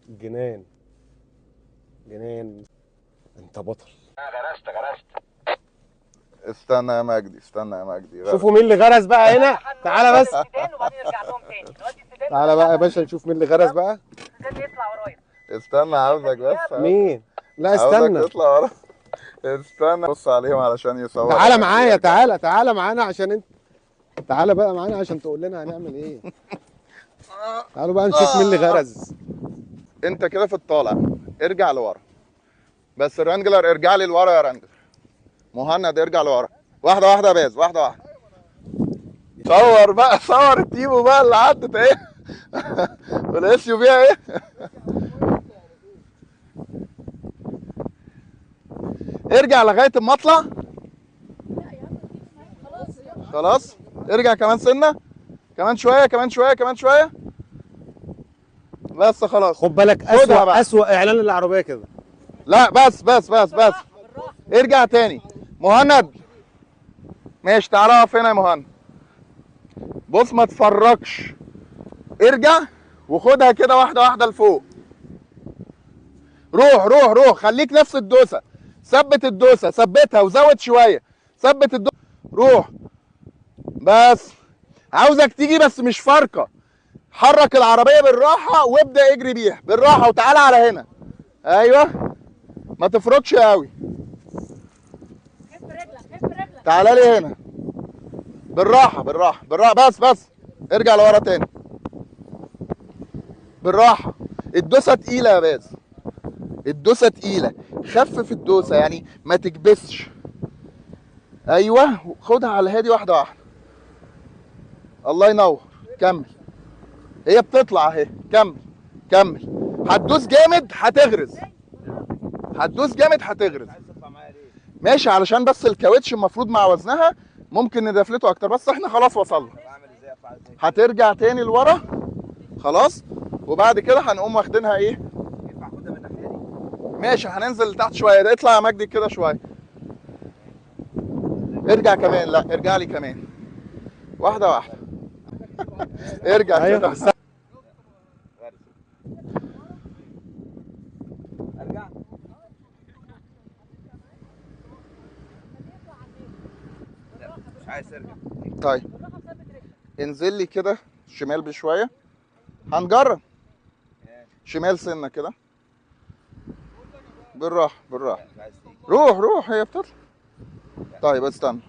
جنان جنان. انت بطل. غرست. استنى يا مجدي، استنى يا مجدي. شوفوا مين اللي غرز بقى هنا. تعالى بس. السودان وبعدين نرجع لهم تاني. دلوقتي السودان تعالى بقى يا باشا نشوف مين اللي غرز بقى. السودان يطلع ورايا. استنى عاوزك بس. مين؟ لا عاوزك استنى. تطلع ورا. استنى بص عليهم علشان يصور. تعالى معايا، تعالى معانا عشان انت. تعالى بقى معانا عشان تقول لنا هنعمل ايه. تعالوا بقى نشوف مين اللي غرز. انت كده في الطالع، ارجع لورا. بس الرانجلر ارجع لي لورا يا رانجلر. مهند ارجع لورا. واحدة واحدة يا باز، واحدة واحدة. صور بقى، صور التيمو بقى اللي عدت ايه. والاس يو بيها ايه. ارجع لغاية اما اطلع. خلاص ارجع كمان سنة، كمان شوية كمان شوية كمان شوية. بس خلاص. خد بالك اسوأ اعلان للعربية كده. لا بس بس بس بس. ارجع تاني مهند. ماشي تعالى اقف هنا يا مهند. بص ما تفرجش، ارجع وخدها كده واحده واحده لفوق. روح روح روح، خليك نفس الدوسه. ثبت الدوسه، ثبتها وزود شويه. ثبت الدوسه، روح. بس عاوزك تيجي بس مش فارقه. حرك العربيه بالراحه وابدا اجري بيها بالراحه وتعالى على هنا. ايوه ما تفركش قوي. تعالى لي هنا بالراحه بالراحه بالراحه. بس بس ارجع لورا تاني بالراحه. الدوسه تقيله يا باز، الدوسه تقيله. خفف الدوسه يعني ما تكبسش. ايوه خدها على الهادي واحده واحده. الله ينور. كمل، هي بتطلع اهي. كمل كمل. هتدوس جامد هتغرز، هتدوس جامد هتغرز. ماشي علشان بس الكاوتش المفروض مع وزنها ممكن ندفلته اكتر، بس احنا خلاص وصلنا. هترجع تاني لورا خلاص، وبعد كده هنقوم واخدينها ايه. ماشي هننزل لتحت شويه. ده اطلع يا مجدي كده شويه. ارجع كمان، لا ارجع لي كمان واحده واحده. ارجع أيوة. كده. ارجع. مش عايز ارجع. طيب انزل لي كده شمال بشويه. هنجرب شمال سنه كده بالراحه بالراحه. روح روح، هي بتطلع. طيب استنى.